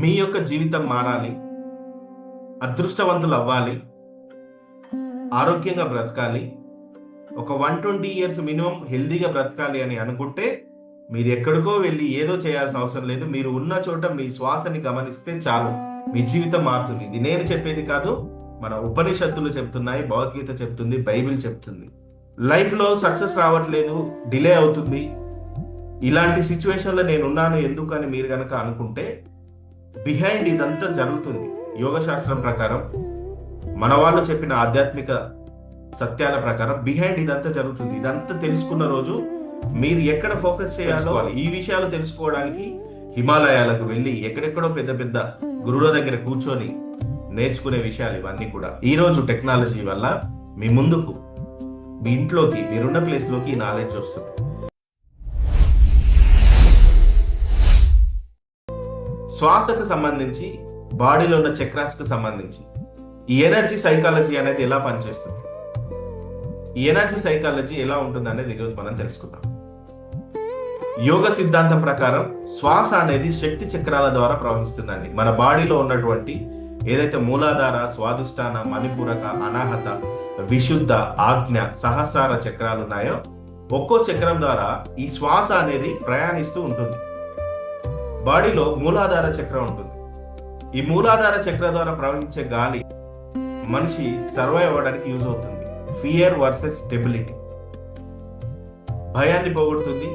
మీ యొక్క జీవితం మారాలి, అదృష్టవంతులు అవ్వాలి, ఆరోగ్యంగా బ్రతకాలి, ఒక 120 ఇయర్స్ మినిమం హెల్దీగా బ్రతకాలి అని అనుకుంటే మీరు ఎక్కడికో వెళ్ళి ఏదో చేయాల్సిన అవసరం లేదు. మీరు ఉన్న చోట మీ శ్వాసని గమనిస్తే చాలు, మీ జీవితం మారుతుంది. ఇది నేను చెప్పేది కాదు, మన ఉపనిషత్తులు చెప్తున్నాయి, భగవద్గీత చెప్తుంది, బైబిల్ చెప్తుంది. లైఫ్లో సక్సెస్ రావట్లేదు, డిలే అవుతుంది, ఇలాంటి సిచ్యువేషన్లో నేనున్నాను ఎందుకు అని మీరు కనుక అనుకుంటే బిహైండ్ ఇదంతా జరుగుతుంది. యోగ శాస్త్రం ప్రకారం, మన వాళ్ళు చెప్పిన ఆధ్యాత్మిక సత్యాల ప్రకారం బిహైండ్ ఇదంతా జరుగుతుంది. ఇదంతా తెలుసుకున్న రోజు మీరు ఎక్కడ ఫోకస్ చేయాలో ఈ విషయాలు తెలుసుకోవడానికి హిమాలయాలకు వెళ్ళి ఎక్కడెక్కడో పెద్ద పెద్ద గురువుల దగ్గర కూర్చొని నేర్చుకునే విషయాలు ఇవన్నీ కూడా ఈ రోజు టెక్నాలజీ వల్ల మీ ముందుకు, మీ ఇంట్లోకి, మీరున్న ప్లేస్లోకి ఈ నాలెడ్జ్ వస్తుంది. శ్వాసకు సంబంధించి, బాడీలో ఉన్న చక్రాస్కి సంబంధించి ఈ ఎనర్జీ సైకాలజీ అనేది ఎలా పనిచేస్తుంది, ఈ ఎనర్జీ సైకాలజీ ఎలా ఉంటుంది అనేది ఈరోజు మనం తెలుసుకుందాం. యోగ సిద్ధాంతం ప్రకారం శ్వాస అనేది శక్తి చక్రాల ద్వారా ప్రవహిస్తుందండి. మన బాడీలో ఉన్నటువంటి ఏదైతే మూలాధార, స్వాదిష్టాన, మణిపూరక, అనాహత, విశుద్ధ, ఆజ్ఞ, సహస్రార చక్రాలు ఉన్నాయో ఒక్కో చక్రం ద్వారా ఈ శ్వాస అనేది ప్రయాణిస్తూ ఉంటుంది. బాడీలో మూలాధార చక్రం ఉంటుంది. ఈ మూలాధార చక్ర ద్వారా ప్రవహించే గాలి మనిషి సర్వైవ్ అవ్వడానికి యూజ్ అవుతుంది. ఫియర్ వర్సెస్ స్టెబిలిటీ, భయాన్ని పోగొడుతుంది,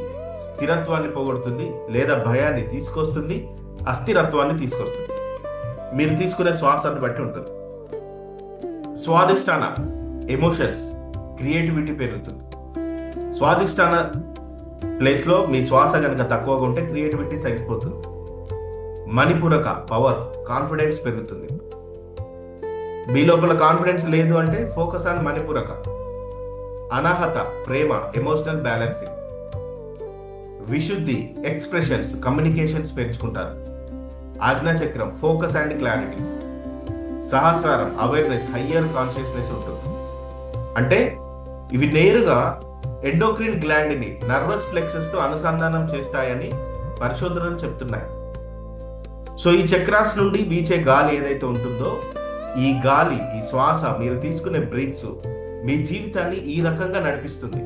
స్థిరత్వాన్ని పోగొడుతుంది, లేదా భయాన్ని తీసుకొస్తుంది, అస్థిరత్వాన్ని తీసుకొస్తుంది. మీరు తీసుకునే శ్వాసాన్ని బట్టి ఉంటుంది. స్వాదిష్టాన ఎమోషన్స్, క్రియేటివిటీ పెరుగుతుంది. స్వాదిష్టాన ప్లేస్లో మీ శ్వాస కనుక తక్కువగా ఉంటే క్రియేటివిటీ తగ్గిపోతుంది. మణిపూరక పవర్, కాన్ఫిడెన్స్ పెరుగుతుంది. మీ లోపల కాన్ఫిడెన్స్ లేదు అంటే ఫోకస్ ఆన్ మణిపూరక. అనాహత ప్రేమ, ఎమోషనల్ బ్యాలెన్సింగ్. విశుద్ధి ఎక్స్ప్రెషన్స్, కమ్యూనికేషన్స్ పెంచుకుంటారు. ఆజ్ఞాచక్రం ఫోకస్ అండ్ క్లారిటీ. సహస్రారం అవేర్నెస్, హయ్యర్ కాన్షియస్నెస్ ఉంటుంది. అంటే ఇవి నేరుగా ఎండోక్రిన్ గ్లాండ్ని నర్వస్ ఫ్లెక్సెస్ తో అనుసంధానం చేస్తాయని పరిశోధనలు చెప్తున్నాయి. సో ఈ చక్రాస్ నుండి వీచే గాలి ఏదైతే ఉంటుందో, ఈ గాలి, ఈ శ్వాస, మీరు తీసుకునే బ్రీత్స్ మీ జీవితాన్ని ఈ రకంగా నడిపిస్తుంది.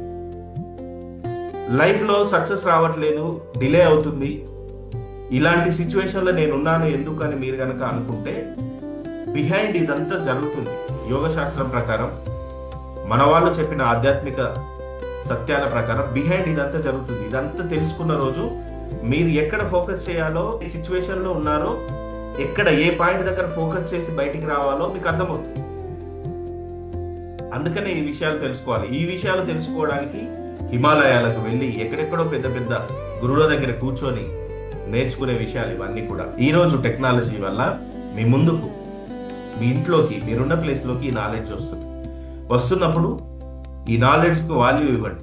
లైఫ్లో సక్సెస్ రావట్లేదు, డిలే అవుతుంది, ఇలాంటి సిచ్యువేషన్లో నేనున్నాను ఎందుకు అని మీరు కనుక అనుకుంటే బిహైండ్ ఇదంతా జరుగుతుంది. యోగ శాస్త్రం ప్రకారం, మన వాళ్ళు చెప్పిన ఆధ్యాత్మిక సత్యాల ప్రకారం బిహైండ్ ఇదంతా జరుగుతుంది. ఇదంతా తెలుసుకున్న రోజు మీరు ఎక్కడ ఫోకస్ చేయాలో, ఏ సిచ్యువేషన్లో ఉన్నారో, ఎక్కడ ఏ పాయింట్ దగ్గర ఫోకస్ చేసి బయటికి రావాలో మీకు అర్థమవుతుంది. అందుకనే ఈ విషయాలు తెలుసుకోవాలి. ఈ విషయాలు తెలుసుకోవడానికి హిమాలయాలకు వెళ్ళి ఎక్కడెక్కడో పెద్ద పెద్ద గురువుల దగ్గర కూర్చొని నేర్చుకునే విషయాలు ఇవన్నీ కూడా ఈ రోజు టెక్నాలజీ వల్ల మీ ముందుకు, మీ ఇంట్లోకి, మీరున్న ప్లేస్లోకి ఈ నాలెడ్జ్ వస్తుంది. వస్తున్నప్పుడు ఈ నాలెడ్జ్కి వాల్యూ ఇవ్వండి.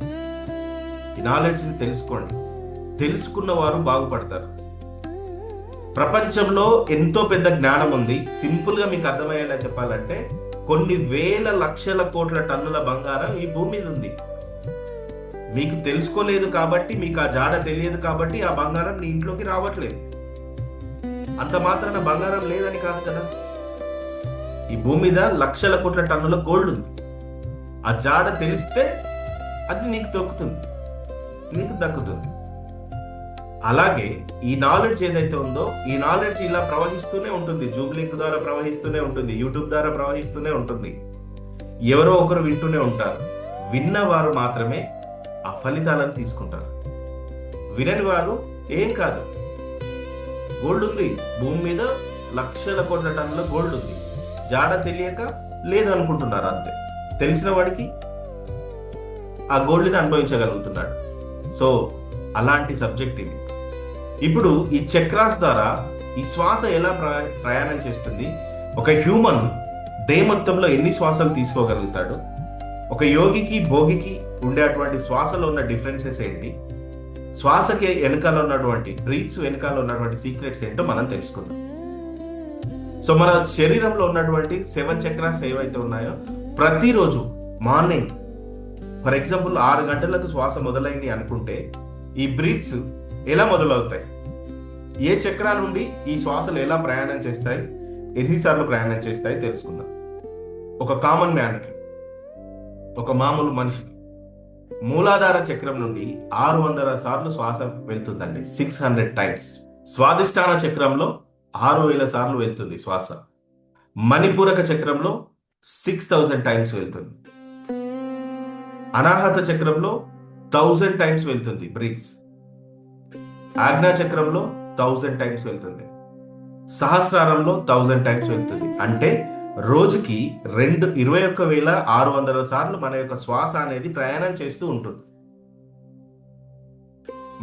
ఈ నాలెడ్జ్ని తెలుసుకోండి. తెలుసుకున్న వారు బాగుపడతారు. ప్రపంచంలో ఎంతో పెద్ద జ్ఞానం ఉంది. సింపుల్గా మీకు అర్థమయ్యేలా చెప్పాలంటే కొన్ని వేల లక్షల కోట్ల టన్నుల బంగారం ఈ భూమి మీద ఉంది. మీకు తెలుసుకోలేదు కాబట్టి, మీకు ఆ జాడ తెలియదు కాబట్టి ఆ బంగారం నీ ఇంట్లోకి రావట్లేదు. అంత మాత్రాన బంగారం లేదని కాదు కదా. ఈ భూమి మీద లక్షల కోట్ల టన్నుల గోల్డ్ ఉంది. ఆ జాడ తెలిస్తే అది నీకు దొక్కుతుంది, నీకు దక్కుతుంది. అలాగే ఈ నాలెడ్జ్ ఏదైతే ఉందో, ఈ నాలెడ్జ్ ఇలా ప్రవహిస్తూనే ఉంటుంది. జూమ్ లింక్ ద్వారా ప్రవహిస్తూనే ఉంటుంది, యూట్యూబ్ ద్వారా ప్రవహిస్తూనే ఉంటుంది. ఎవరో ఒకరు వింటూనే ఉంటారు. విన్నవారు మాత్రమే ఆ ఫలితాలను తీసుకుంటారు. వినని వారు ఏం కాదు, గోల్డ్ ఉంది భూమి మీద, లక్షల కోట్ల టన్నుల గోల్డ్ ఉంది, జాడ తెలియక లేదు అనుకుంటున్నారు అంతే. తెలిసిన వాడికి ఆ గోల్డ్ని అనుభవించగలుగుతున్నాడు. సో అలాంటి సబ్జెక్ట్ ఇది. ఇప్పుడు ఈ చక్రాస్ ద్వారా ఈ శ్వాస ఎలా ప్రయాణం చేస్తుంది, ఒక హ్యూమన్ డే మొత్తంలో ఎన్ని శ్వాసలు తీసుకోగలుగుతాడు, ఒక యోగికి భోగికి ఉండేటువంటి శ్వాసలో ఉన్న డిఫరెన్సెస్ ఏంటి, శ్వాసకి వెనకాల ఉన్నటువంటి బ్రీత్స్ వెనకాల ఉన్నటువంటి సీక్రెట్స్ ఏంటో మనం తెలుసుకుందాం. సో మన శరీరంలో ఉన్నటువంటి 7 చక్రాస్ ఏవైతే ఉన్నాయో ప్రతిరోజు మార్నింగ్, ఫర్ ఎగ్జాంపుల్ 6 గంటలకు శ్వాస మొదలైంది అనుకుంటే ఈ బ్రీత్స్ ఎలా మొదలవుతాయి? ఏ చక్రాల నుండి ఈ శ్వాసలు ఎలా ప్రయాణం చేస్తాయి, ఎన్నిసార్లు ప్రయాణం చేస్తాయి తెలుసుకుందాం. ఒక కామన్ మ్యాన్కి, ఒక మామూలు మనిషికి మూలాధార చక్రం నుండి 600 సార్లు శ్వాస వెళ్తుందండి, 600 టైమ్స్. స్వాదిష్టాన చక్రంలో 6000 సార్లు వెళ్తుంది శ్వాస. మణిపూరక చక్రంలో 6000 టైమ్స్ వెళ్తుంది. అనాహత చక్రంలో 1000 టైమ్స్ వెళ్తుంది బ్రీత్స్. ఆజ్ఞా చక్రంలో 1000 టైమ్స్ వెళ్తుంది. సహస్రారంలో 1000 టైమ్స్ వెళ్తుంది. అంటే రోజుకి 21,600 సార్లు మన యొక్క శ్వాస అనేది ప్రయాణం చేస్తూ ఉంటుంది.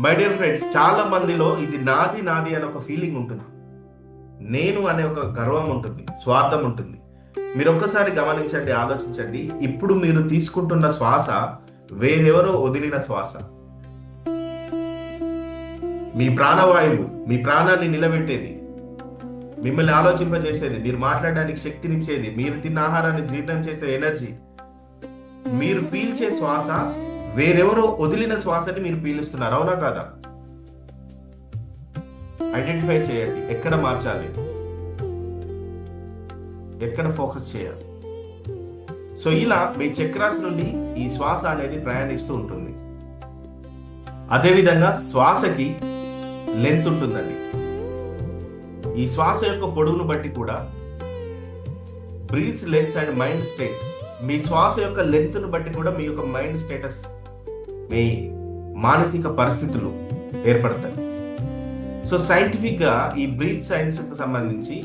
మై డియర్ ఫ్రెండ్స్, చాలా మందిలో ఇది నాది నాది అనే ఒక ఫీలింగ్ ఉంటుంది, నేను అనే ఒక గర్వం ఉంటుంది, స్వార్థం ఉంటుంది. మీరు ఒక్కసారి గమనించండి, ఆలోచించండి. ఇప్పుడు మీరు తీసుకుంటున్న శ్వాస వేరెవరో వదిలిన శ్వాస. మీ ప్రాణవాయువు, మీ ప్రాణాన్ని నిలబెట్టేది, మిమ్మల్ని ఆలోచింపజేసేది, మీరు మాట్లాడడానికి శక్తినిచ్చేది, మీరు తిన్న ఆహారాన్ని జీర్ణం చేసే ఎనర్జీ, మీరు పీల్చే శ్వాస వేరెవరో వదిలిన శ్వాసని మీరు పీలుస్తున్నారు. అవునా కాదా? ఐడెంటిఫై చేయండి. ఎక్కడ మార్చాలి, ఎక్కడ ఫోకస్ చేయాలి. సో ఇలా మీ చక్రాస్ నుండి ఈ శ్వాస అనేది ప్రయాణిస్తూ ఉంటుంది. అదేవిధంగా శ్వాసకి లెంత్ ఉంటుందండి. ఈ శ్వాస యొక్క పొడవును బట్టి కూడా breath length and mind state, మీ శ్వాస యొక్క లెంత్ను బట్టి కూడా మీ యొక్క మైండ్ స్టేటస్, మీ మానసిక పరిస్థితులు ఏర్పడతాయి. సో సైంటిఫిక్ గా ఈ బ్రీత్ సైన్స్ కు సంబంధించి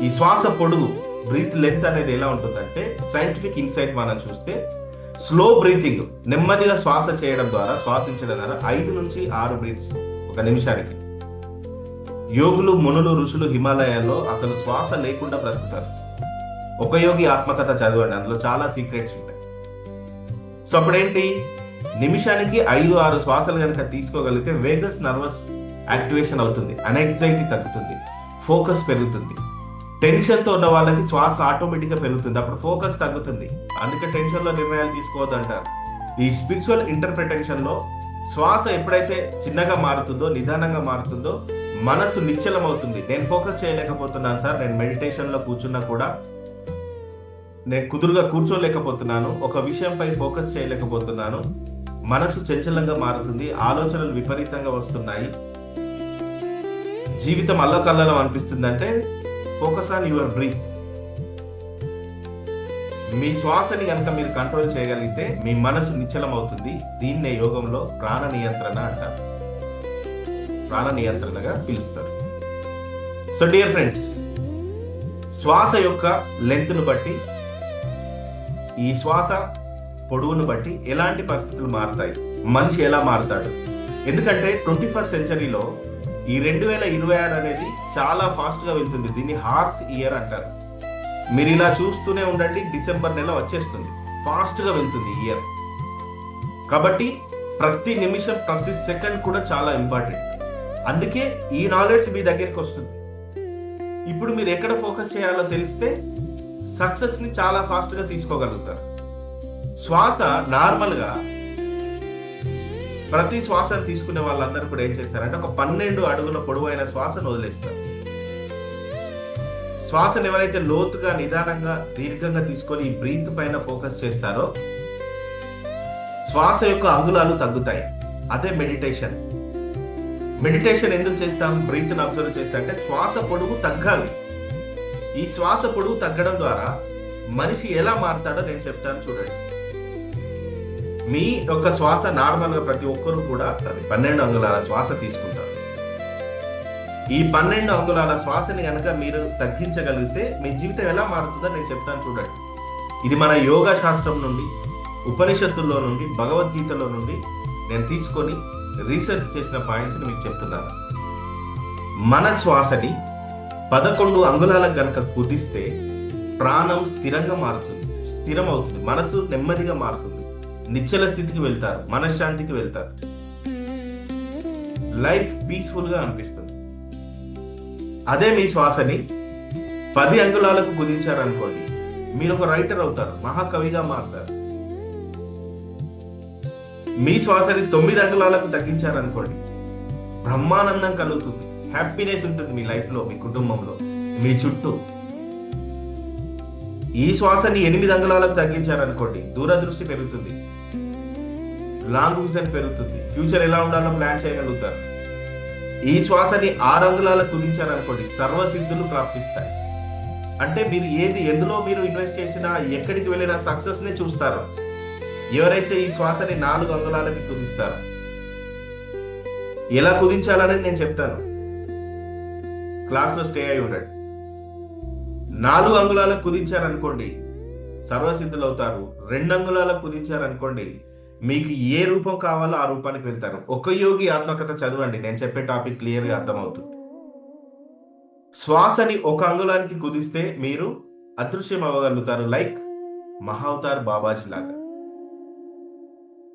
ఈ శ్వాస పొడుగు, బ్రీత్ లెంత్ అనేది ఎలా ఉంటుందంటే, సైంటిఫిక్ ఇన్సైట్ మనం చూస్తే స్లో బ్రీతింగ్, నెమ్మదిగా శ్వాస చేయడం ద్వారా, శ్వాసించడం ద్వారా 5 నుంచి 6 బ్రీత్స్ ఒక నిమిషానికి. యోగులు, మునులు, ఋషులు హిమాలయాల్లో అసలు శ్వాస లేకుండా బ్రతుకుతారు. ఒక యోగి ఆత్మకథ చదవండి, అందులో చాలా సీక్రెట్స్ ఉంటాయి. సో అప్పుడేంటి, నిమిషానికి 5-6 శ్వాసలు కనుక తీసుకోగలిగితే వేగస్ నర్వస్ యాక్టివేషన్ అవుతుంది, అనెగ్జైటీ తగ్గుతుంది, ఫోకస్ పెరుగుతుంది. టెన్షన్తో ఉన్న వాళ్ళకి శ్వాస ఆటోమేటిక్గా పెరుగుతుంది, అప్పుడు ఫోకస్ తగ్గుతుంది. అందుకే టెన్షన్లో నిర్ణయాలు తీసుకోవద్దంటారు. ఈ స్పిరిచువల్ ఇంటర్ప్రిటేషన్లో శ్వాస ఎప్పుడైతే చిన్నగా మారుతుందో, నిదానంగా మారుతుందో, మనసు నిశ్చలం అవుతుంది. నేను ఫోకస్ చేయలేకపోతున్నాను సార్, నేను మెడిటేషన్లో కూర్చున్నా కూడా నేను కుదురుగా కూర్చోలేకపోతున్నాను, ఒక విషయంపై ఫోకస్ చేయలేకపోతున్నాను, మనసు చంచలంగా మారుతుంది, ఆలోచనలు విపరీతంగా వస్తున్నాయి, జీవితం అల్లకల్లలో అనిపిస్తుంది అంటే ఫోకస్ ఆన్ యువర్ బ్రీత్. మీ శ్వాసని కనుక మీరు కంట్రోల్ చేయగలిగితే మీ మనసు నిశ్చలం అవుతుంది. దీన్నే యోగంలో ప్రాణ నియంత్రణ అంటారు, ప్రాణ నియంత్రణగా పిలుస్తారు. సో డియర్ ఫ్రెండ్స్, శ్వాస యొక్క లెంత్ను బట్టి, ఈ శ్వాస పొడవును బట్టి ఎలాంటి పరిస్థితులు మారుతాయి, మనిషి ఎలా మారుతాడు. ఎందుకంటే 21st సెంచరీలో ఈ 2026 అనేది చాలా ఫాస్ట్గా వెళ్తుంది. దీన్ని హార్స్ ఇయర్ అంటారు. మీరు ఇలా చూస్తూనే ఉండండి, డిసెంబర్ నెల వచ్చేస్తుంది, ఫాస్ట్గా వెళ్తుంది ఇయర్. కాబట్టి ప్రతి నిమిషం, ప్రతి సెకండ్ కూడా చాలా ఇంపార్టెంట్. అందుకే ఈ నాలెడ్జ్ మీ దగ్గరికి వస్తుంది. ఇప్పుడు మీరు ఎక్కడ ఫోకస్ చేయాలో తెలిస్తే సక్సెస్ని చాలా ఫాస్ట్గా తీసుకోగలుగుతారు. శ్వాస నార్మల్గా ప్రతి శ్వాసను తీసుకునే వాళ్ళందరూ కూడా ఏం చేస్తారంటే ఒక 12 అడుగుల పొడవైన శ్వాసను వదిలేస్తారు. శ్వాసను ఎవరైతే లోతుగా, నిదానంగా, దీర్ఘంగా తీసుకొని ఈ బ్రీత్ పైన ఫోకస్ చేస్తారో శ్వాస యొక్క అంగుళాలు తగ్గుతాయి. అదే మెడిటేషన్. మెడిటేషన్ ఎందుకు చేస్తాం, బ్రీత్ని అబ్జర్వ్ చేస్తా అంటే శ్వాస పొడుగు తగ్గాలి. ఈ శ్వాస పొడుగు తగ్గడం ద్వారా మనిషి ఎలా మారుతాడో నేను చెప్తాను చూడండి. మీ యొక్క శ్వాస నార్మల్గా ప్రతి ఒక్కరు కూడా 12 అంగుళాల శ్వాస తీసుకుంటారు. ఈ 12 అంగుళాల శ్వాసని కనుక మీరు తగ్గించగలిగితే మీ జీవితం ఎలా మారుతుందో నేను చెప్తాను చూడండి. ఇది మన యోగా శాస్త్రం నుండి, ఉపనిషత్తుల్లో నుండి, భగవద్గీతలో నుండి నేను తీసుకొని రీసెర్చ్ చేసిన పాయింట్స్ని మీకు చెప్తున్నాను. మన శ్వాసని 11 అంగుళాలకు కనుక కుదిస్తే ప్రాణం స్థిరంగా మారుతుంది, స్థిరం అవుతుంది, మనసు నెమ్మదిగా మారుతుంది, నిశ్చల స్థితికి వెళ్తారు, మనశ్శాంతికి వెళ్తారు, లైఫ్ పీస్ఫుల్గా అనిపిస్తుంది. అదే మీ శ్వాసని 10 అంగుళాలకు కుదించారనుకోండి, మీరు ఒక రైటర్ అవుతారు, మహాకవిగా మారుతారు. మీ శ్వాసని 9 అంగుళాలకు తగ్గించారనుకోండి, బ్రహ్మానందం కలుగుతుంది, హ్యాపీనెస్ ఉంటుంది మీ లైఫ్లో, మీ కుటుంబంలో, మీ చుట్టూ. ఈ శ్వాసని 8 అంగుళాలకు తగ్గించారనుకోండి, దూరదృష్టి పెరుగుతుంది, లాంగ్ విజన్ పెరుగుతుంది, ఫ్యూచర్ ఎలా ఉండాలో ప్లాన్ చేయగలుగుతారు. ఈ శ్వాసని 6 అంగుళాలకు కుదించారనుకోండి, సర్వసిద్ధులు ప్రాప్తిస్తాయి. అంటే మీరు ఎందులో మీరు ఇన్వెస్ట్ చేసినా, ఎక్కడికి వెళ్ళినా సక్సెస్ నే చూస్తారు ఎవరైతే ఈ శ్వాసని 4 అంగుళాలకి కుదిస్తారు. ఎలా కుదించాలని నేను చెప్తాను, క్లాస్లో స్టే అయి ఉండండి. 4 అంగుళాలకు కుదించారనుకోండి సర్వసిద్ధులు అవుతారు. 2 అంగుళాలకు కుదించారనుకోండి మీకు ఏ రూపం కావాలో ఆ రూపానికి వెళ్తారు. ఒక యోగి ఆత్మకథ చదవండి, నేను చెప్పే టాపిక్ క్లియర్గా అర్థమవుతుంది. శ్వాసని 1 అంగుళానికి కుదిస్తే మీరు అదృశ్యం అవ్వగలుగుతారు, లైక్ మహావతార్ బాబాజీ లాగా.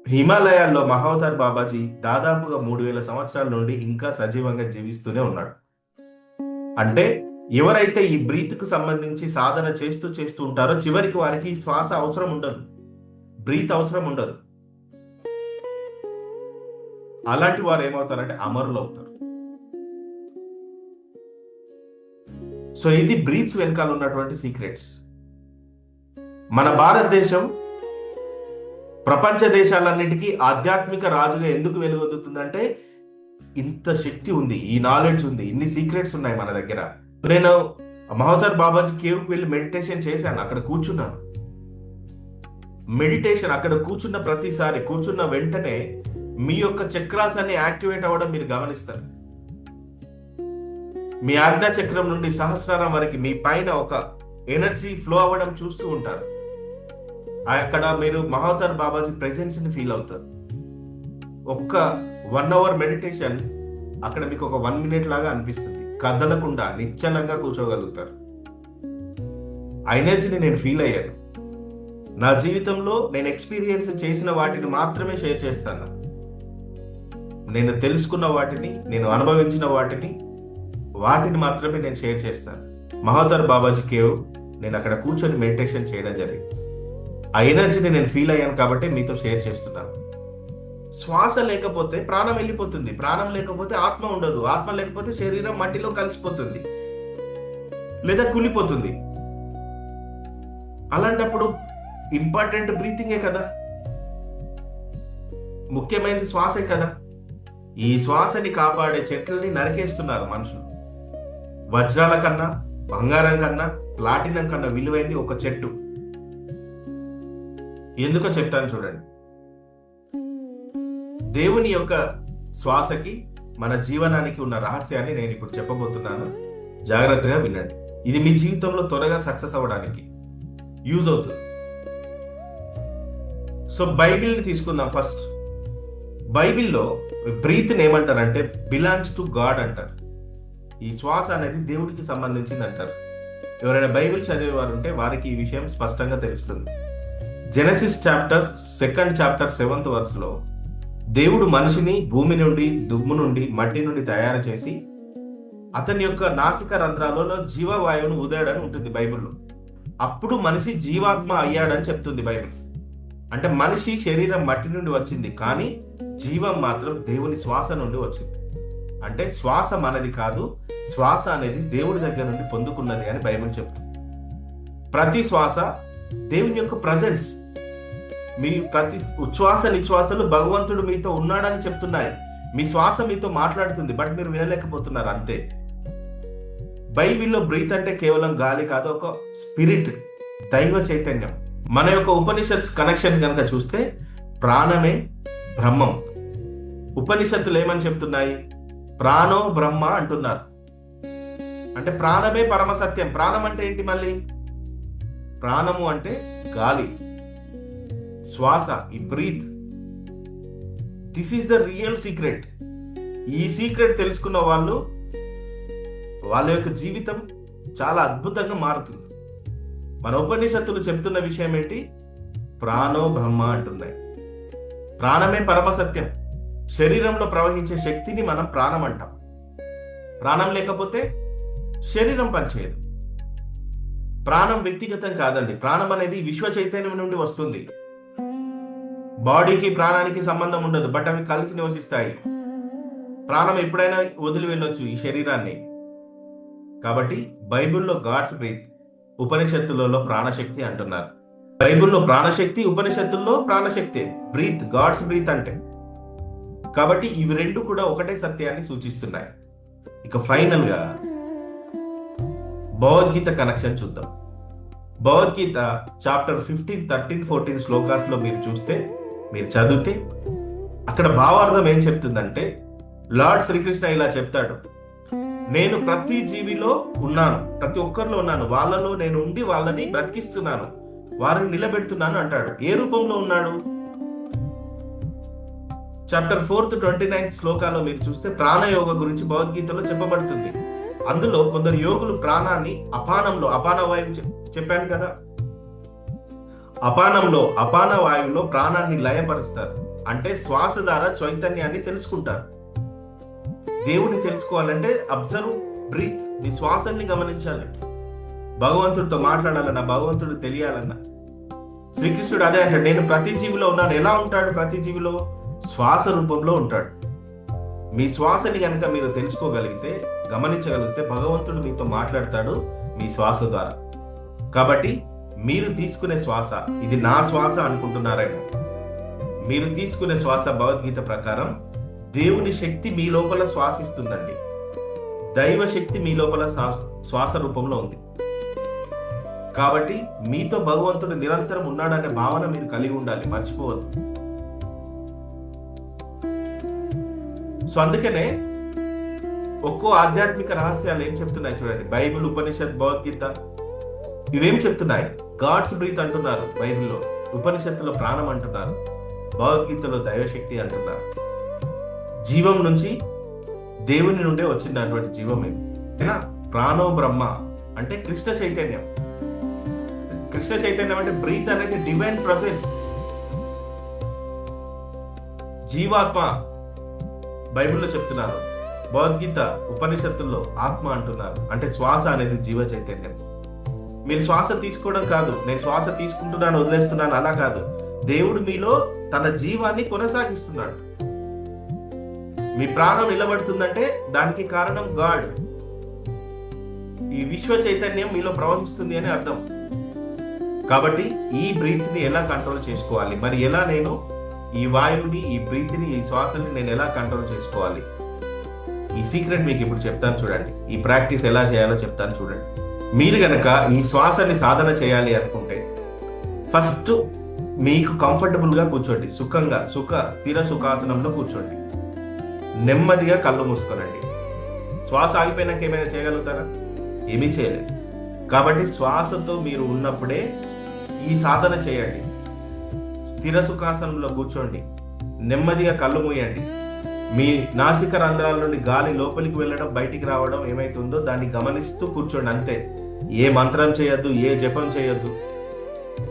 హిమాలయాల్లో మహావతార్ బాబాజీ దాదాపుగా 3000 సంవత్సరాల నుండి ఇంకా సజీవంగా జీవిస్తూనే ఉన్నాడు. అంటే ఎవరైతే ఈ బ్రీత్కు సంబంధించి సాధన చేస్తూ ఉంటారో చివరికి వారికి శ్వాస అవసరం ఉండదు, బ్రీత్ అవసరం ఉండదు. అలాంటి వారు ఏమవుతారంటే అమరులు అవుతారు. సో ఇది బ్రీత్స్ వెనకాల ఉన్నటువంటి సీక్రెట్స్. మన భారతదేశం ప్రపంచ దేశాలన్నిటికీ ఆధ్యాత్మిక రాజుగా ఎందుకు వెలుగొందుతుందంటే ఇంత శక్తి ఉంది, ఈ నాలెడ్జ్ ఉంది, ఇన్ని సీక్రెట్స్ ఉన్నాయి మన దగ్గర. నేను మహావతార్ బాబాజీ కేవ్కి వెళ్ళి మెడిటేషన్ చేశాను, అక్కడ కూర్చున్నాను. మెడిటేషన్ అక్కడ కూర్చున్న ప్రతిసారి, కూర్చున్న వెంటనే మీ యొక్క చక్రాస్ అన్ని యాక్టివేట్ అవ్వడం మీరు గమనిస్తారు. మీ ఆజ్ఞా చక్రం నుండి సహస్రారం వరకు మీ పైన ఒక ఎనర్జీ ఫ్లో అవ్వడం చూస్తూ ఉంటారు. అక్కడ మీరు మహావతార్ బాబాజీ ప్రెజెన్స్ ని ఫీల్ అవుతారు. ఒక్క 1 అవర్ మెడిటేషన్ అక్కడ మీకు ఒక 1 మినిట్ లాగా అనిపిస్తుంది. కదలకుండా నిశ్చలంగా కూర్చోగలుగుతారు. ఆ ఎనర్జీని నేను ఫీల్ అయ్యాను. నా జీవితంలో నేను ఎక్స్పీరియన్స్ చేసిన వాటిని మాత్రమే షేర్ చేస్తాను. నేను తెలుసుకున్న వాటిని, నేను అనుభవించిన వాటిని మాత్రమే నేను షేర్ చేస్తాను. మహావతార్ బాబాజీ కేవ్ నేను అక్కడ కూర్చొని మెడిటేషన్ చేయడం జరిగింది. ఆ ఎనర్జీని నేను ఫీల్ అయ్యాను కాబట్టి మీతో షేర్ చేస్తున్నాను. శ్వాస లేకపోతే ప్రాణం వెళ్ళిపోతుంది, ప్రాణం లేకపోతే ఆత్మ ఉండదు, ఆత్మ లేకపోతే శరీరం మట్టిలో కలిసిపోతుంది లేదా కూలిపోతుంది. అలాంటప్పుడు ఇంపార్టెంట్ బ్రీతింగే కదా, ముఖ్యమైనది శ్వాసే కదా. ఈ శ్వాసని కాపాడే చెట్లని నరికేస్తున్నారు మనుషులు. వజ్రాల కన్నా, బంగారం కన్నా, ప్లాటినం కన్నా విలువైంది ఒక చెట్టు. ఎందుకో చెప్తాను చూడండి. దేవుని యొక్క శ్వాసకి, మన జీవనానికి ఉన్న రహస్యాన్ని నేను ఇప్పుడు చెప్పబోతున్నాను. జాగ్రత్తగా వినండి. ఇది మీ జీవితంలో త్వరగా సక్సెస్ అవ్వడానికి యూజ్ అవుతుంది. సో బైబిల్ని తీసుకుందాం ఫస్ట్. బైబిల్లో బ్రీత్ని ఏమంటారంటే బిలాంగ్స్ టు గాడ్ అంటారు. ఈ శ్వాస అనేది దేవుడికి సంబంధించింది అంటారు. ఎవరైనా బైబిల్ చదివేవారు ఉంటే వారికి ఈ విషయం స్పష్టంగా తెలుస్తుంది. Genesis chapter 2nd chapter 7th వర్స్లో దేవుడు మనిషిని భూమి నుండి, దుమ్ము నుండి, మట్టి నుండి తయారు చేసి అతని యొక్క నాసిక రంధ్రాలలో జీవవాయువును ఊదాడని ఉంటుంది బైబిల్లో. అప్పుడు మనిషి జీవాత్మ అయ్యాడని చెప్తుంది బైబిల్. అంటే మనిషి శరీరం మట్టి నుండి వచ్చింది, కానీ జీవం మాత్రం దేవుని శ్వాస నుండి వచ్చింది. అంటే శ్వాస మనది కాదు, శ్వాస అనేది దేవుడి దగ్గర నుండి పొందుకున్నది అని బైబిల్ చెప్తుంది. ప్రతి శ్వాస దేవుని యొక్క ప్రజెన్స్. మీ ప్రతి ఉచ్ఛ్వాస నిశ్వాసలు భగవంతుడు మీతో ఉన్నాడని చెప్తున్నాయి. మీ శ్వాస మీతో మాట్లాడుతుంది, బట్ మీరు వినలేకపోతున్నారు అంతే. బైబిల్లో బ్రీత్ అంటే కేవలం గాలి కాదు, ఒక స్పిరిట్, దైవ చైతన్యం. మన యొక్క ఉపనిషత్స్ కనెక్షన్ కనుక చూస్తే ప్రాణమే బ్రహ్మం. ఉపనిషత్తులు ఏమని చెప్తున్నాయి? ప్రాణో బ్రహ్మ అంటున్నారు. అంటే ప్రాణమే పరమ సత్యం. ప్రాణం అంటే ఏంటి? మళ్ళీ ప్రాణము అంటే గాలి, శ్వాస, ఈ breath. This is the real secret. ఈ సీక్రెట్ తెలుసుకున్న వాళ్ళు, వాళ్ళ యొక్క జీవితం చాలా అద్భుతంగా మారుతుంది. మన ఉపనిషత్తులు చెప్తున్న విషయం ఏంటి? ప్రాణో బ్రహ్మ అంటున్నాయి. ప్రాణమే పరమ సత్యం. శరీరంలో ప్రవహించే శక్తిని మనం ప్రాణం అంటాం. ప్రాణం లేకపోతే శరీరం పనిచేయదు. ప్రాణం వ్యక్తిగతం కాదండి. ప్రాణం అనేది విశ్వ చైతన్యం నుండి వస్తుంది. బాడీకి ప్రాణానికి సంబంధం ఉండదు, బట్ అవి కలిసి నివసిస్తాయి. ప్రాణం ఎప్పుడైనా వదిలి వెళ్ళొచ్చు ఈ శరీరాన్ని. కాబట్టి బైబిల్లో గాడ్స్ బ్రీత్, ఉపనిషత్తులలో ప్రాణశక్తి అంటున్నారు. బైబిల్లో ప్రాణశక్తి, ఉపనిషత్తుల్లో ప్రాణశక్తి. బ్రీత్, గాడ్స్ బ్రీత్ అంటే. కాబట్టి ఇవి రెండు కూడా ఒకటే సత్యాన్ని సూచిస్తున్నాయి. ఇక ఫైనల్ గా భగవద్గీత కనెక్షన్ చూద్దాం. భగవద్గీత చాప్టర్ 15, 13, 14 శ్లోకాస్ లో మీరు చదివితే అక్కడ భావార్థం ఏం చెప్తుందంటే, లార్డ్ శ్రీకృష్ణ ఇలా చెప్తాడు, నేను ప్రతి జీవిలో ఉన్నాను, ప్రతి ఒక్కరిలో ఉన్నాను, వాళ్ళలో నేను ఉండి వాళ్ళని బ్రతికిస్తున్నాను, వారిని నిలబెడుతున్నాను అంటాడు. ఏ రూపంలో ఉన్నాడు? చాప్టర్ 4, 29 శ్లోకాలో మీరు చూస్తే ప్రాణయోగ గురించి భగవద్గీతలో చెప్పబడుతుంది. అందులో కొందరు యోగులు ప్రాణాన్ని అపాన వాయువు చెప్పాను కదా, అపాన వాయువులో ప్రాణాన్ని లయపరుస్తారు. అంటే శ్వాస ద్వారా చైతన్యాన్ని తెలుసుకుంటారు. దేవుని తెలుసుకోవాలంటే అబ్జర్వ్ బ్రీత్, మీ శ్వాసల్ని గమనించాలి. భగవంతుడితో మాట్లాడాలన్నా, భగవంతుడు తెలియాలన్నా శ్రీకృష్ణుడు అదే అంటాడు, నేను ప్రతి జీవిలో ఉన్నాను. ఎలా ఉంటాడు? ప్రతి జీవిలో శ్వాస రూపంలో ఉంటాడు. మీ శ్వాసని కనుక మీరు తెలుసుకోగలిగితే, గమనించగలిగితే భగవంతుడు మీతో మాట్లాడతాడు మీ శ్వాస ద్వారా. కాబట్టి మీరు తీసుకునే శ్వాస, ఇది నా శ్వాస అనుకుంటున్నారేమో, మీరు తీసుకునే శ్వాస భగవద్గీత ప్రకారం దేవుని శక్తి మీ లోపల శ్వాసిస్తుందండి. దైవ శక్తి మీ లోపల శ్వాస రూపంలో ఉంది. కాబట్టి మీతో భగవంతుడు నిరంతరం ఉన్నాడనే భావన మీరు కలిగి ఉండాలి, మర్చిపోవద్దు. సో అందుకనే ఒక్కో ఆధ్యాత్మిక రహస్యాలు ఏం చెప్తున్నాయి చూడండి. బైబిల్, ఉపనిషత్, భగవద్గీత ఇవేం చెప్తున్నాయి? గాడ్స్ బ్రీత్ అంటున్నారు బైబిల్లో, ఉపనిషత్తులో ప్రాణం అంటున్నారు, భగవద్గీతలో దైవశక్తి అంటున్నారు. జీవం నుంచి, దేవుని నుండే వచ్చినటువంటి జీవం ఇది. ప్రాణో బ్రహ్మ అంటే కృష్ణ చైతన్యం. కృష్ణ చైతన్యం అంటే బ్రీత్ అనేది డివైన్ ప్రెసెన్స్. జీవాత్మ బైబిల్లో చెప్తున్నారు, భగవద్గీత ఉపనిషత్తుల్లో ఆత్మ అంటున్నారు. అంటే శ్వాస అనేది జీవ చైతన్యం. మీరు శ్వాస తీసుకోవడం కాదు, నేను శ్వాస తీసుకుంటున్నాను వదిలేస్తున్నాను అలా కాదు. దేవుడు మీలో తన జీవాన్ని కొనసాగిస్తున్నాడు. మీ ప్రాణం నిలబడుతుందంటే దానికి కారణం గాడ్. ఈ విశ్వ చైతన్యం మీలో ప్రవహిస్తుంది అని అర్థం. కాబట్టి ఈ బ్రీత్ ని ఎలా కంట్రోల్ చేసుకోవాలి? మరి ఎలా నేను ఈ వాయువుని, ఈ బ్రీత్ ని, ఈ శ్వాసని నేను ఎలా కంట్రోల్ చేసుకోవాలి? ఈ సీక్రెట్ మీకు ఇప్పుడు చెప్తాను చూడండి. ఈ ప్రాక్టీస్ ఎలా చేయాలో చెప్తాను చూడండి. మీరు గనక ఈ శ్వాసని సాధన చేయాలి అనుకుంటే ఫస్ట్ మీకు కంఫర్టబుల్ గా కూర్చోండి. స్థిర సుఖాసనంలో కూర్చోండి. నెమ్మదిగా కళ్ళు మూసుకోనండి. శ్వాస ఆగిపోయినాక ఏమైనా చేయగలుగుతారా? ఏమీ చేయలేదు. కాబట్టి శ్వాసతో మీరు ఉన్నప్పుడే ఈ సాధన చేయండి. స్థిర సుఖాసనంలో కూర్చోండి. నెమ్మదిగా కళ్ళు మూయండి. మీ నాసిక రంధ్రాల నుండి గాలి లోపలికి వెళ్ళడం, బయటికి రావడం ఏమైతుందో దాన్ని గమనిస్తూ కూర్చోండి. అంతే. ఏ మంత్రం చేయొద్దు, ఏ జపం చేయొద్దు.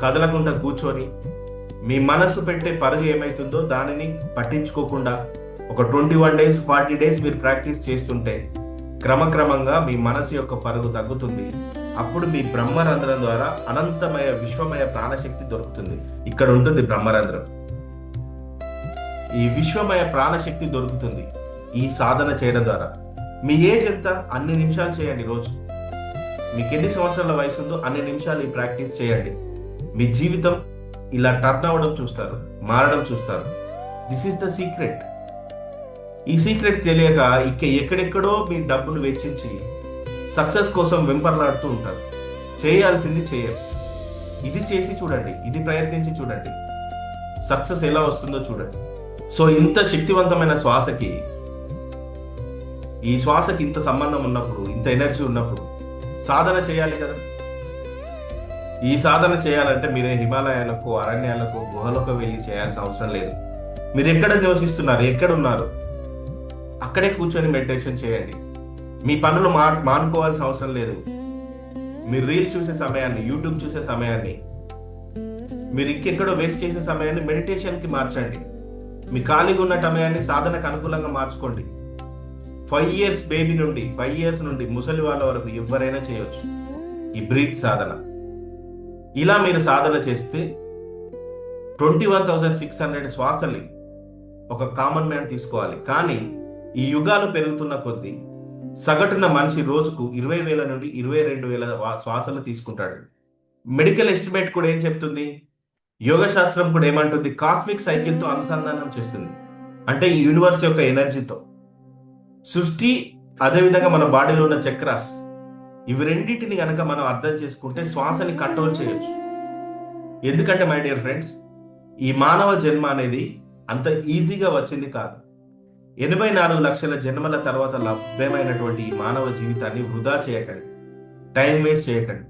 కదలకుండా కూర్చొని మీ మనసు పెట్టే పరుగు ఏమైతుందో దానిని పట్టించుకోకుండా ఒక 21 days, 40 days మీరు ప్రాక్టీస్ చేస్తుంటే క్రమక్రమంగా మీ మనసు యొక్క పరుగు తగ్గుతుంది. అప్పుడు మీ బ్రహ్మరంధ్రం ద్వారా అనంతమయ విశ్వమయ ప్రాణశక్తి దొరుకుతుంది. ఇక్కడ ఉంటుంది బ్రహ్మరంధ్రం. ఈ విశ్వమయ ప్రాణశక్తి దొరుకుతుంది ఈ సాధన చేయడం ద్వారా. మీ ఏజ్ ఎంత? అన్ని నిమిషాలు చేయండి రోజు. మీకు ఎన్ని సంవత్సరాల వయసు ఉందో అన్ని నిమిషాలు ఈ ప్రాక్టీస్ చేయండి. మీ జీవితం ఇలా టర్న్ అవ్వడం చూస్తారు, మారడం చూస్తారు. This is the secret. ఈ సీక్రెట్ తెలియక ఎక్కడెక్కడో మీ డబ్బులు వెచ్చించి సక్సెస్ కోసం వెంపర్లాడుతూ ఉంటారు. చేయాల్సింది చేయరు. ఇది చేసి చూడండి, ఇది ప్రయత్నించి చూడండి, సక్సెస్ ఎలా వస్తుందో చూడండి. సో ఇంత శక్తివంతమైన శ్వాసకి, ఈ శ్వాసకి ఇంత సంబంధం ఉన్నప్పుడు, ఇంత ఎనర్జీ ఉన్నప్పుడు సాధన చేయాలి కదా. ఈ సాధన చేయాలంటే మీరే హిమాలయాలకు, అరణ్యాలకు, గుహలకు వెళ్ళి చేయాల్సిన అవసరం లేదు. మీరు ఎక్కడ నివసిస్తున్నారు, ఎక్కడున్నారు, అక్కడే కూర్చొని మెడిటేషన్ చేయండి. మీ పనులు మానుకోవాల్సిన అవసరం లేదు. మీరు రీల్ చూసే సమయాన్ని, యూట్యూబ్ చూసే సమయాన్ని, మీరు ఇంకెక్కడో వేస్ట్ చేసే సమయాన్ని మెడిటేషన్కి మార్చండి. మీ ఖాళీగా ఉన్న సమయాన్ని సాధనకు అనుకూలంగా మార్చుకోండి. 5 years బేబీ నుండి 5 years నుండి ముసలి వాళ్ళ వరకు ఎవరైనా చేయొచ్చు ఈ బ్రీత్ సాధన. ఇలా మీరు సాధన చేస్తే 21,600 శ్వాసల్ని ఒక కామన్ మ్యాన్ తీసుకోవాలి. కానీ ఈ యుగాలు పెరుగుతున్న కొద్దీ సగటున మనిషి రోజుకు 20,000 నుండి 22,000 శ్వాసలు తీసుకుంటాడు. మెడికల్ ఎస్టిమేట్ కూడా ఏం చెప్తుంది, యోగ శాస్త్రం కూడా ఏమంటుంది, కాస్మిక్ సైకిల్తో అనుసంధానం చేస్తుంది. అంటే ఈ యూనివర్స్ యొక్క ఎనర్జీతో సృష్టి, అదేవిధంగా మన బాడీలో ఉన్న చక్రాస్, ఇవి రెండింటిని కనుక మనం అర్థం చేసుకుంటే శ్వాసని కంట్రోల్ చేయొచ్చు. ఎందుకంటే మై డియర్ ఫ్రెండ్స్, ఈ మానవ జన్మ అనేది అంత ఈజీగా వచ్చింది కాదు. 84 లక్షల జన్మల తర్వాత లభ్యమైనటువంటి ఈ మానవ జీవితాన్ని వృధా చేయకండి, టైం వేస్ట్ చేయకండి.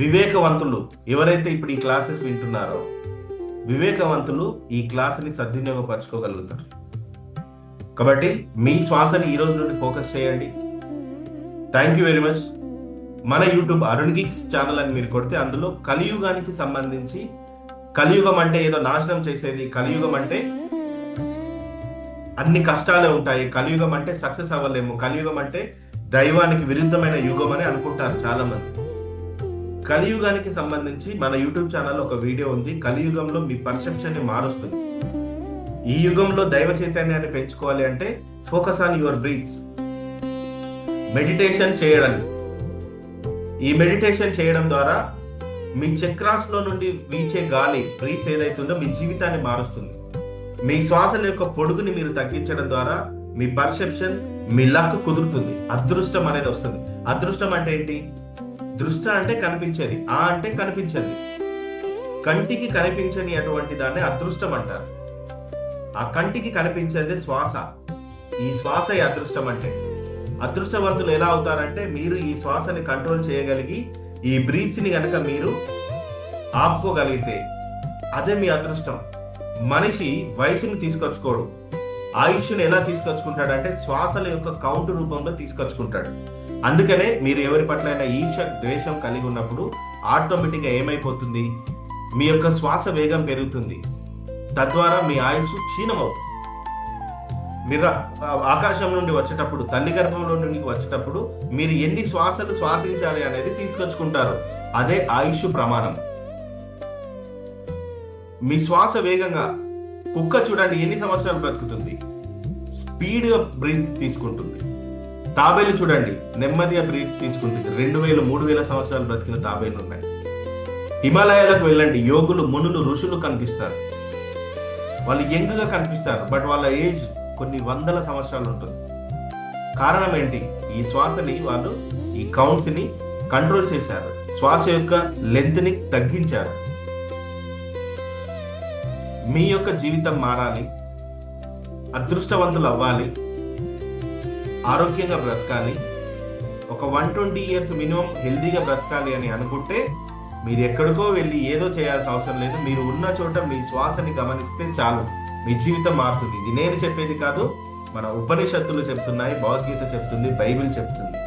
వివేకవంతులు ఎవరైతే ఇప్పుడు ఈ క్లాసెస్ వింటున్నారో, వివేకవంతులు ఈ క్లాసుని సద్వినియోగపరచుకోగలుగుతారు. కాబట్టి మీ శ్వాసని ఈ రోజు నుండి ఫోకస్ చేయండి. Thank you very much. మన యూట్యూబ్ అరుణ్ గిక్స్ ఛానల్ అని మీరు కొడితే అందులో కలియుగానికి సంబంధించి, కలియుగం అంటే ఏదో నాశనం చేసేది, కలియుగం అంటే అన్ని కష్టాలే ఉంటాయి, కలియుగం అంటే సక్సెస్ అవ్వలేము, కలియుగం అంటే దైవానికి విరుద్ధమైన యుగం అని అనుకుంటారు చాలా మంది. కలియుగానికి సంబంధించి మన యూట్యూబ్ ఛానల్లో ఒక వీడియో ఉంది. కలియుగంలో మీ పర్సెప్షన్ ని మారుస్తుంది. ఈ యుగంలో దైవ చైతన్యాన్ని పెంచుకోవాలి అంటే focus on your breaths. Meditation చేయడం, ఈ మెడిటేషన్ చేయడం ద్వారా మీ చక్రాస్ లో నుండి వీచే గాలి, బ్రీత్ ఏదైతుందో మీ జీవితాన్ని మారుస్తుంది. మీ శ్వాసల యొక్క పొడుగుని మీరు తగ్గించడం ద్వారా మీ పర్సెప్షన్, మీ లక్ కుదురుతుంది. అదృష్టం అనేది వస్తుంది. అదృష్టం అంటే ఏంటి? దృష్ట అంటే కనిపించేది, ఆ అంటే కనిపించేది. కంటికి కనిపించని అటువంటి దాన్ని అదృష్టం అంటారు. ఆ కంటికి కనిపించేది శ్వాస. ఈ శ్వాస అదృష్టం అంటే. అదృష్టవంతులు ఎలా అవుతారంటే, మీరు ఈ శ్వాసని కంట్రోల్ చేయగలిగి ఈ బ్రీత్స్ ని కనుక మీరు ఆపుకోగలిగితే అదే మీ అదృష్టం. మనిషి వయసుని తీసుకొచ్చుకోడు, ఆయుష్ని ఎలా తీసుకొచ్చుకుంటాడంటే శ్వాసల యొక్క కౌంట్ రూపంలో తీసుకొచ్చుకుంటాడు. అందుకనే మీరు ఎవరి పట్లైనా ఈర్ష, ద్వేషం కలిగి ఉన్నప్పుడు ఆటోమేటిక్గా ఏమైపోతుంది, మీ యొక్క శ్వాస వేగం పెరుగుతుంది, తద్వారా మీ ఆయుష్ క్షీణమవుతుంది. మీరు ఆకాశం నుండి వచ్చేటప్పుడు, తల్లి గర్భంలో నుండి వచ్చేటప్పుడు మీరు ఎన్ని శ్వాసలు శ్వాసించాలి అనేది తీసుకొచ్చుకుంటారు. అదే ఆయుష్ ప్రమాణం. మీ శ్వాస వేగంగా, కుక్క చూడండి ఎన్ని సంవత్సరాలు బ్రతుకుతుంది, స్పీడ్గా బ్రీత్ తీసుకుంటుంది. తాబేలు చూడండి నెమ్మదిగా బ్రీత్ తీసుకుంటుంది. 2000, 3000 సంవత్సరాలు బ్రతికిన తాబేలు ఉన్నాయి. హిమాలయాలకు వెళ్ళండి, యోగులు, మునులు, ఋషులు కనిపిస్తారు. వాళ్ళు యంగ్గా కనిపిస్తారు, బట్ వాళ్ళ ఏజ్ కొన్ని వందల సంవత్సరాలు ఉంటుంది. కారణం ఏంటి? ఈ శ్వాసని వాళ్ళు, ఈ కౌంట్స్ని కంట్రోల్ చేశారు, శ్వాస యొక్క లెంత్ని తగ్గించారు. మీ యొక్క జీవితం మారాలి, అదృష్టవంతులు అవ్వాలి, ఆరోగ్యంగా బ్రతకాలి, ఒక 120 years మినిమం హెల్దీగా బ్రతకాలి అని అనుకుంటే మీరు ఎక్కడికో వెళ్ళి ఏదో చేయాల్సిన అవసరం లేదు. మీరు ఉన్న చోట మీ శ్వాసని గమనిస్తే చాలు, మీ జీవితం మారుతుంది. ఇది నేను చెప్పేది కాదు, మన ఉపనిషత్తులు చెప్తున్నాయి, భగవద్గీత చెప్తుంది, బైబిల్ చెప్తుంది.